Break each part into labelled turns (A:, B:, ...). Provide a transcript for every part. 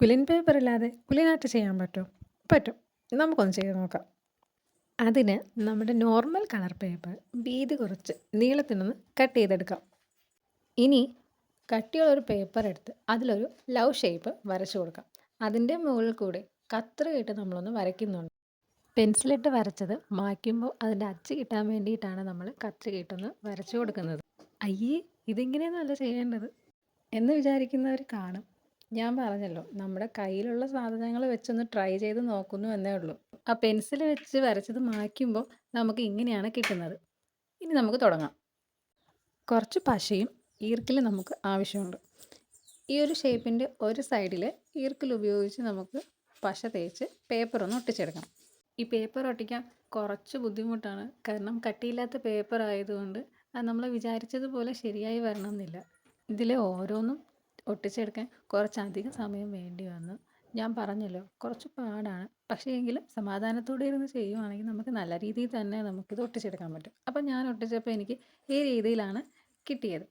A: ക്വിലിൻ paper ഇല്ലാതെ ക്വിലിൻ art ചെയ്യാൻ പറ്റുമോ? പറ്റും. നമുക്കൊന്ന് ചെയ്ത് നോക്കാം. അതിന് നമ്മുടെ നോർമൽ കളർ പേപ്പർ വീതി കുറച്ച് നീളത്തിനൊന്ന് കട്ട് ചെയ്തെടുക്കാം. ഇനി കട്ടിയുള്ളൊരു പേപ്പർ എടുത്ത് അതിലൊരു ലവ് ഷേപ്പ് വരച്ചു കൊടുക്കാം. അതിൻ്റെ മുകളിൽ കൂടെ കത്രികയിട്ട് നമ്മളൊന്ന് വരയ്ക്കുന്നുണ്ട്. പെൻസിലിട്ട് വരച്ചത് മായ്ക്കുമ്പോൾ അതിൻ്റെ അച്ച് കിട്ടാൻ വേണ്ടിയിട്ടാണ് നമ്മൾ കത്രികയിട്ടൊന്ന് വരച്ചു കൊടുക്കുന്നത്. അയ്യേ, ഇതിങ്ങനെയൊന്നുമല്ല ചെയ്യേണ്ടത് എന്ന് വിചാരിക്കുന്നവർ കാണും. ഞാൻ പറഞ്ഞല്ലോ, നമ്മുടെ കയ്യിലുള്ള സാധനങ്ങൾ വെച്ചൊന്ന് ട്രൈ ചെയ്ത് നോക്കുന്നു എന്നേ ഉള്ളൂ. ആ പെൻസിൽ വെച്ച് വരച്ചത് മായ്ക്കുമ്പോൾ നമുക്ക് ഇങ്ങനെയാണ് കിട്ടുന്നത്. ഇനി നമുക്ക് തുടങ്ങാം. കുറച്ച് പശയും ഈർക്കിലും നമുക്ക് ആവശ്യമുണ്ട്. ഈ ഒരു ഷേപ്പിൻ്റെ ഒരു സൈഡിൽ ഈർക്കിൽ ഉപയോഗിച്ച് നമുക്ക് പശ തേച്ച് പേപ്പർ ഒന്ന് ഒട്ടിച്ചെടുക്കണം. ഈ പേപ്പർ ഒട്ടിക്കാൻ കുറച്ച് ബുദ്ധിമുട്ടാണ്. കാരണം കട്ടിയില്ലാത്ത പേപ്പർ ആയതുകൊണ്ട് അത് നമ്മൾ വിചാരിച്ചതുപോലെ ശരിയായി വരണമെന്നില്ല. ഇതിലെ ഓരോന്നും ഒട്ടിച്ചെടുക്കാൻ കുറച്ചധികം സമയം വേണ്ടി വന്നു. ഞാൻ പറഞ്ഞല്ലോ, കുറച്ച് പാടാണ്. പക്ഷേ എങ്കിലും സമാധാനത്തോടെ ഇരുന്ന് ചെയ്യുവാണെങ്കിൽ നമുക്ക് നല്ല രീതിയിൽ തന്നെ നമുക്കിത് ഒട്ടിച്ചെടുക്കാൻ പറ്റും. അപ്പം ഞാൻ ഒട്ടിച്ചപ്പോൾ എനിക്ക് ഈ രീതിയിലാണ് കിട്ടിയത്.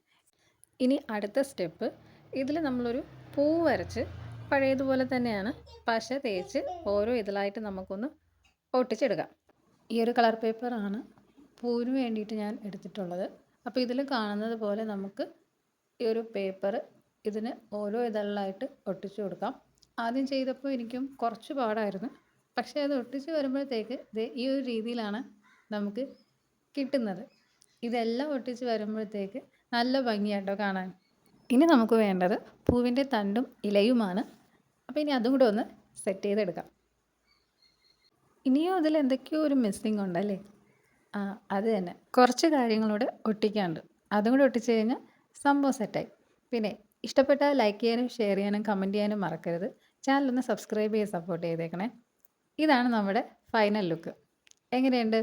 A: ഇനി അടുത്ത സ്റ്റെപ്പ്, ഇതിൽ നമ്മളൊരു പൂ വരച്ച് പഴയതുപോലെ തന്നെയാണ് പശ തേച്ച് ഓരോ ഇതിലായിട്ട് നമുക്കൊന്ന് ഒട്ടിച്ചെടുക്കാം. ഈ ഒരു കളർ പേപ്പറാണ് പൂവിന് വേണ്ടിയിട്ട് ഞാൻ എടുത്തിട്ടുള്ളത്. അപ്പോൾ ഇതിൽ കാണുന്നത് പോലെ നമുക്ക് ഈ ഒരു പേപ്പർ ഇതിന് ഓരോ ഇതളിലായിട്ട് ഒട്ടിച്ചു കൊടുക്കാം. ആദ്യം ചെയ്തപ്പോൾ എനിക്കും കുറച്ച് പാടായിരുന്നു. പക്ഷേ അത് ഒട്ടിച്ച് വരുമ്പോഴത്തേക്ക് ഈ ഒരു രീതിയിലാണ് നമുക്ക് കിട്ടുന്നത്. ഇതെല്ലാം ഒട്ടിച്ച് വരുമ്പോഴത്തേക്ക് നല്ല ഭംഗിയാട്ടോ കാണാൻ. ഇനി നമുക്ക് വേണ്ടത് പൂവിൻ്റെ തണ്ടും ഇലയുമാണ്. അപ്പോൾ ഇനി അതും കൂടെ ഒന്ന് സെറ്റ് ചെയ്തെടുക്കാം. ഇനിയും അതിൽ എന്തൊക്കെയോ ഒരു മിസ്സിങ് ഉണ്ടല്ലേ? അത് തന്നെ, കുറച്ച് കാര്യങ്ങളൂടെ ഒട്ടിക്കാനുണ്ട്. അതും കൂടെ ഒട്ടിച്ച് കഴിഞ്ഞാൽ സംഭവം സെറ്റായി. പിന്നെ ഇഷ്ടപ്പെട്ടാൽ ലൈക്ക് ചെയ്യാനും ഷെയർ ചെയ്യാനും കമൻറ്റ് ചെയ്യാനും മറക്കരുത്. ചാനലൊന്ന് സബ്സ്ക്രൈബ് ചെയ്ത് സപ്പോർട്ട് ചെയ്തേക്കണേ. ഇതാണ് നമ്മുടെ ഫൈനൽ ലുക്ക്. എങ്ങനെയുണ്ട്?